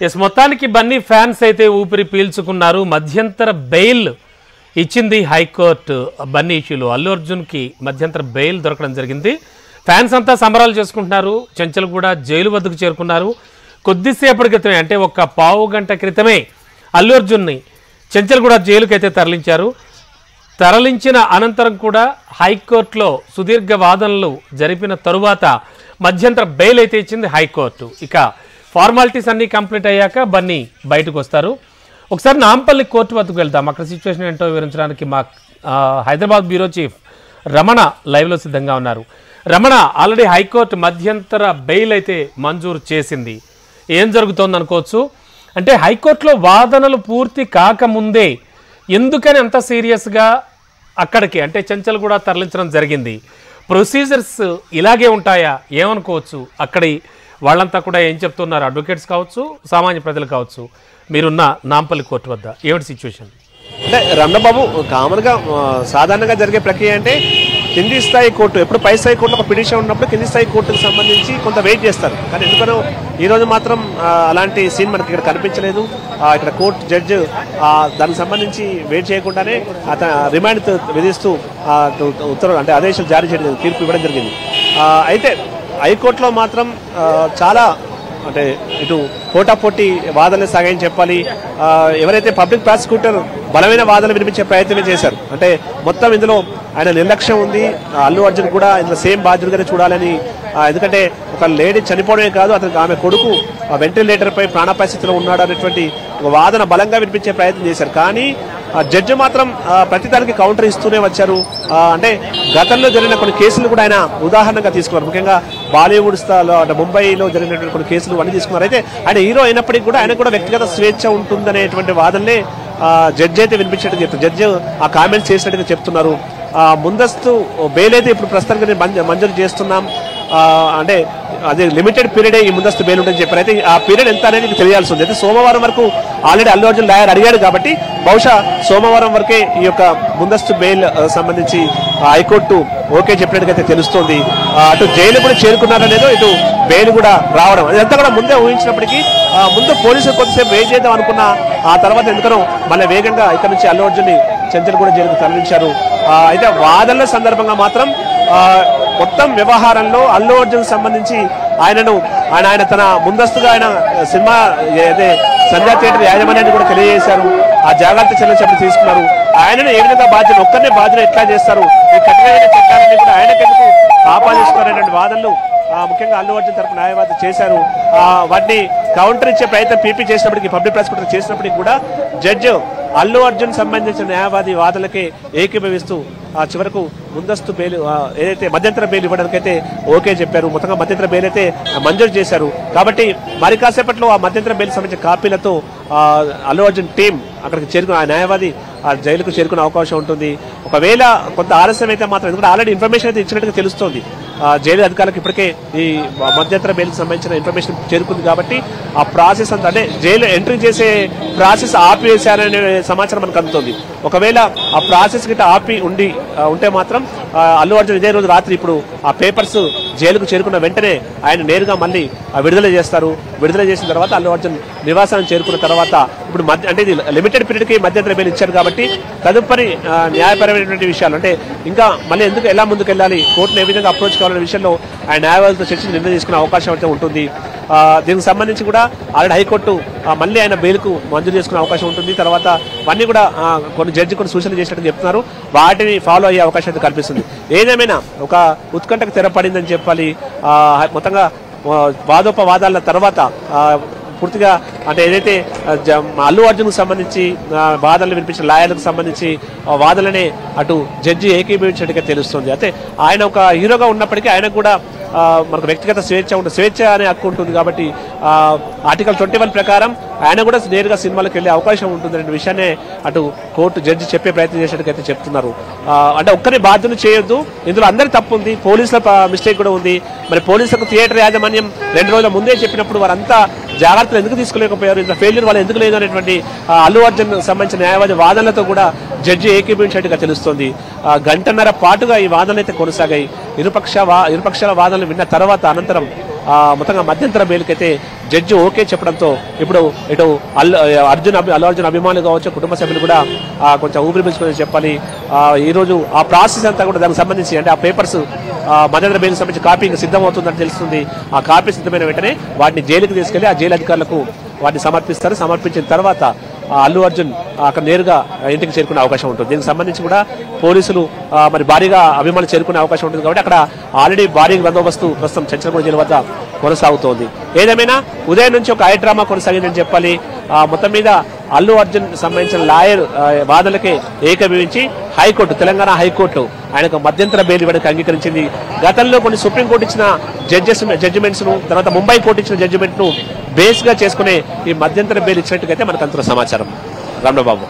Yes మొత్తానికి Bunny fans అయితే ఊపిరి పీల్చుకున్నారు. మధ్యంతర బెయిల్ ఇచ్చింది హైకోర్టు బన్నీ ఇష్యూలో. అల్లు అర్జున్కి మధ్యంతర బెయిల్ దొరకడం జరిగింది. ఫ్యాన్స్ అంతా సంబరాలు చేసుకుంటున్నారు. చెంచల్ కూడా జైలు వద్దకు చేరుకున్నారు. కొద్దిసేపటి క్రితమే అంటే ఒక పావు గంట క్రితమే అల్లు అర్జున్ని చెంచల్ కూడా జైలుకి అయితే తరలించారు. తరలించిన అనంతరం కూడా హైకోర్టులో సుదీర్ఘ వాదనలు జరిపిన తరువాత మధ్యంతర బెయిల్ అయితే ఇచ్చింది హైకోర్టు. ఇక ఫార్మాలిటీస్ అన్నీ కంప్లీట్ అయ్యాక బన్నీ బయటకు వస్తారు. ఒకసారి నాంపల్లి కోర్టు వద్దకు వెళ్తాం. అక్కడ సిచ్యువేషన్ ఏంటో వివరించడానికి మా హైదరాబాద్ బ్యూరో చీఫ్ రమణ లైవ్లో సిద్ధంగా ఉన్నారు. రమణ, ఆల్రెడీ హైకోర్టు మధ్యంతర బెయిల్ అయితే మంజూరు చేసింది. ఏం జరుగుతోంది అనుకోవచ్చు? అంటే హైకోర్టులో వాదనలు పూర్తి కాకముందే ఎందుకని అంత సీరియస్గా అక్కడికి అంటే చెంచల్ కూడా తరలించడం జరిగింది? ప్రొసీజర్స్ ఇలాగే ఉంటాయా? ఏమనుకోవచ్చు? అక్కడి వాళ్ళంతా కూడా ఏం చెప్తున్నారు? అడ్వకేట్స్ కావచ్చు, సామాన్య ప్రజలు కావచ్చు. మీరున్న నాంపల్లి కోర్టు వద్ద ఏమిటి సిచ్యువేషన్? అంటే రమణబాబు, కామన్గా సాధారణంగా జరిగే ప్రక్రియ అంటే కింది స్థాయి కోర్టు ఎప్పుడు పై స్థాయి కోర్టులో ఒక పిటిషన్ ఉన్నప్పుడు కింది స్థాయి కోర్టుకు సంబంధించి కొంత వెయిట్ చేస్తారు. కానీ ఎందుకనో ఈరోజు మాత్రం అలాంటి సీన్ మనకి ఇక్కడ కనిపించలేదు. ఇక్కడ కోర్టు జడ్జి దానికి సంబంధించి వెయిట్ చేయకుండానే రిమాండ్ విధిస్తూ ఉత్తర్వులు అంటే ఆదేశాలు జారీ చేయడం, తీర్పు ఇవ్వడం జరిగింది. అయితే హైకోర్టులో మాత్రం చాలా అంటే ఇటు పోటాపోటీ వాదనలు సాగాయని చెప్పాలి. ఎవరైతే పబ్లిక్ ప్రాసిక్యూటర్ బలమైన వాదనలు వినిపించే ప్రయత్నమే చేశారు. అంటే మొత్తం ఇందులో ఆయన నిర్లక్ష్యం ఉంది. అల్లు అర్జున్ కూడా ఇందులో సేమ్ బాధ్యుడిగానే చూడాలని, ఎందుకంటే ఒక లేడీ చనిపోవడమే కాదు, అతనికి ఆమె కొడుకు వెంటిలేటర్ పై ప్రాణాపాయ స్థితిలో ఉన్నాడు అనేటువంటి ఒక వాదన బలంగా వినిపించే ప్రయత్నం చేశారు. కానీ జడ్జి మాత్రం ప్రతిదానికి కౌంటర్ ఇస్తూనే వచ్చారు. అంటే గతంలో జరిగిన కొన్ని కేసులు కూడా ఆయన ఉదాహరణగా తీసుకున్నారు. ముఖ్యంగా బాలీవుడ్ స్థాయిలో అంటే ముంబైలో జరిగినటువంటి కొన్ని కేసులు అన్ని తీసుకున్నారు. అయితే ఆయన హీరో అయినప్పటికీ కూడా ఆయన కూడా వ్యక్తిగత స్వేచ్ఛ ఉంటుందనేటువంటి వాదనలే జడ్జి అయితే వినిపించినట్టు చెప్తారు. జడ్జి ఆ కామెంట్స్ చేసినట్టుగా చెప్తున్నారు. ముందస్తు బెయిల్ అయితే ఇప్పుడు ప్రస్తుతానికి మంజూరు చేస్తున్నాం. అంటే అదే లిమిటెడ్ పీరియడే ఈ ముందస్తు బెయిల్ ఉంటుందని చెప్పారు. అయితే ఆ పీరియడ్ ఎంత అనేది తెలియాల్సి ఉంది. అయితే సోమవారం వరకు ఆల్రెడీ అల్లు అర్జున్ లాయర్ అడిగాడు కాబట్టి బహుశా సోమవారం వరకే ఈ యొక్క ముందస్తు బెయిల్ సంబంధించి హైకోర్టు ఓకే చెప్పినట్టుగా తెలుస్తోంది. అటు జైలు కూడా చేరుకున్నారనేదో ఇటు బెయిల్ కూడా రావడం అదంతా కూడా ముందే ఊహించినప్పటికీ ముందు పోలీసులు కొద్దిసేపు వెయిట్ చేద్దాం అనుకున్న ఆ తర్వాత ఎందుకనో మళ్ళీ వేగంగా ఇక్కడ నుంచి అల్లు అర్జున్ని చెంచల్ కూడా జైలుకు తరలించారు. అయితే వాదనల సందర్భంగా మాత్రం మొత్తం వ్యవహారంలో అల్లు అర్జున్ సంబంధించి ఆయన తన ముందస్తుగా ఆయన సినిమా అదే సంధ్యా థియేటర్ యాజమాన్యాన్ని కూడా తెలియజేశారు. ఆ జాగ్రత్త చర్యలు తీసుకున్నారు. ఆయనను ఏ విధంగా బాధ్యత ఒక్కరినే బాధ్యత ఎట్లా చేస్తారు, ఈ కఠినమైన చట్టాలన్నీ కూడా ఆయనకెందుకు ఆపాదిస్తున్నారనే వాదనలు ముఖ్యంగా అల్లు అర్జున్ తరపు న్యాయవాది చేశారు. వాటిని కౌంటర్ ఇచ్చే ప్రయత్నం పీపీ చేసినప్పటికీ పబ్లిక్ ప్రాసిక్యూటర్ చేసినప్పటికీ కూడా జడ్జి అల్లు అర్జున్ సంబంధించిన న్యాయవాది వాదనలకే ఏకీభవిస్తూ చివరకు ముందస్తు బెయిల్ ఏదైతే మధ్యంతర బెయిల్ ఇవ్వడానికైతే ఓకే చెప్పారు. మొత్తంగా మధ్యంతర బెయిల్ అయితే మంజూరు చేశారు. కాబట్టి మరి కాసేపట్లో ఆ మధ్యంతర బెయిల్ సంబంధించిన కాపీలతో అల్లు అర్జున్ టీం అక్కడికి చేరుకుని ఆ న్యాయవాది ఆ జైలుకు చేరుకునే అవకాశం ఉంటుంది. ఒకవేళ కొంత ఆలస్యం అయితే మాత్రం, ఎందుకంటే ఆల్రెడీ ఇన్ఫర్మేషన్ అయితే ఇచ్చినట్టుగా తెలుస్తోంది. జైలు అధికారులకు ఇప్పటికే ఈ మధ్యంతర బెయిల్కి సంబంధించిన ఇన్ఫర్మేషన్ చేరుకుంది కాబట్టి ఆ ప్రాసెస్ అంతా అంటే జైలు ఎంట్రీ చేసే ప్రాసెస్ ఆపివేశారనే సమాచారం మనకు అందుతుంది. ఒకవేళ ఆ ప్రాసెస్ గిట్ట ఆపి ఉంటే మాత్రం అల్లు అర్జున్ ఇదే రోజు రాత్రి ఇప్పుడు ఆ పేపర్స్ జైలుకు చేరుకున్న వెంటనే ఆయన నేరుగా మళ్ళీ విడుదల చేస్తారు. విడుదల చేసిన తర్వాత అల్లు అర్జున్ నివాసాన్ని చేరుకున్న తర్వాత ఇప్పుడు అంటే ఇది లిమిటెడ్ పీరియడ్కి మధ్యంతర బెయిల్ ఇచ్చారు కాబట్టి తదుపరి న్యాయపరమైనటువంటి విషయాలు అంటే ఇంకా మళ్ళీ ఎలా ముందుకు వెళ్ళాలి, కోర్టును ఏ విధంగా అప్రోచ్ కావాలనే విషయంలో ఆయన న్యాయవాదులతో చర్చించి నిర్ణయం తీసుకునే అవకాశం అయితే ఉంటుంది. దీనికి సంబంధించి కూడా ఆల్రెడీ హైకోర్టు మళ్ళీ ఆయన బెయిల్కు మంజూరు చేసుకునే అవకాశం ఉంటుంది. తర్వాత అన్నీ కూడా జడ్జి కొన్ని సూచనలు చేసినట్టు చెప్తున్నారు. వాటిని ఫాలో అయ్యే అవకాశం అయితే కల్పిస్తుంది. ఏదేమైనా ఒక ఉత్కంఠకు తెరపడిందని చెప్పాలి. మొత్తంగా వాదోపవాదాల తర్వాత పూర్తిగా అంటే ఏదైతే అల్లు అర్జున్కు సంబంధించి వాదనలు వినిపించిన లాయర్లకు సంబంధించి వాదనలనే అటు జడ్జి ఏకీభవించినట్టుగా తెలుస్తుంది. అయితే ఆయన ఒక హీరోగా ఉన్నప్పటికీ ఆయనకు కూడా మనకు వ్యక్తిగత స్వేచ్ఛ అనే హక్కు ఉంటుంది కాబట్టి ఆర్టికల్ 21 ప్రకారం ఆయన కూడా నేరుగా సినిమాలకు వెళ్ళే అవకాశం ఉంటుందనే విషయాన్ని అటు కోర్టు జడ్జి చెప్పే ప్రయత్నం చేసినట్టుగా చెప్తున్నారు. అంటే ఒక్కరిని బాధ్యత చేయొద్దు, ఇందులో అందరి తప్పు ఉంది, పోలీసుల మిస్టేక్ కూడా ఉంది. మరి పోలీసులకు థియేటర్ యాజమాన్యం 2 రోజుల ముందే చెప్పినప్పుడు వారంతా జాగ్రత్తలు ఎందుకు తీసుకోలేకపోయారు, ఇంత ఫెయిల్యూర్ వాళ్ళు ఎందుకు లేదు అనేటువంటి అల్లు అర్జున్ సంబంధించిన న్యాయవాది వాదనలతో కూడా జడ్జి ఏకీభవించినట్టుగా తెలుస్తోంది. గంటన్నర పాటుగా ఈ వాదనలు అయితే కొనసాగాయి. ఇరుపక్షాల వాదనలు విన్న తర్వాత అనంతరం మొత్తంగా మధ్యంతర బెయిల్కి అయితే జడ్జి ఓకే చెప్పడంతో ఇప్పుడు ఇటు అల్లు అర్జున్ అభిమానులు కావచ్చు, కుటుంబ సభ్యులు కూడా కొంచెం ఊపిరి పీల్చుకొని చెప్పాలి. ఈ రోజు ఆ ప్రాసెస్ అంతా కూడా దానికి సంబంధించి అంటే ఆ పేపర్స్ మధ్యంతర బెయిల్ సంబంధించి కాపీ ఇంకా సిద్ధం అవుతుందని తెలుస్తుంది. ఆ కాపీ సిద్ధమైన వెంటనే వాటిని జైలుకి తీసుకెళ్లి ఆ జైలు అధికారులకు వాటిని సమర్పిస్తారు. సమర్పించిన తర్వాత అల్లు అర్జున్ అక్కడ నేరుగా ఇంటికి చేరుకునే అవకాశం ఉంటుంది. దీనికి సంబంధించి కూడా పోలీసులు మరి భారీగా అభిమానులు చేరుకునే అవకాశం ఉంటుంది. కాబట్టి అక్కడ ఆల్రెడీ భారీ బందోబస్తు ప్రస్తుతం చంచలగూడ జైలు వద్ద కొనసాగుతోంది. ఏదేమైనా ఉదయం నుంచి ఒక డ్రామా కొనసాగిందని చెప్పాలి. మొత్తం మీద అల్లు అర్జున్ సంబంధించిన లాయర్ వాదనలకే ఏకీభవించి హైకోర్టు, తెలంగాణ హైకోర్టు ఆయనకు మధ్యంతర బెయిల్ ఇవ్వడానికి అంగీకరించింది. గతంలో కొన్ని సుప్రీంకోర్టు ఇచ్చిన జడ్జిమెంట్స్ ను, తర్వాత ముంబై కోర్టు ఇచ్చిన జడ్జిమెంట్ ను బేస్ గా చేసుకునే ఈ మధ్యంతర బెయిల్ ఇచ్చినట్టుగా మనకు అంత సమాచారం. రమణబాబు.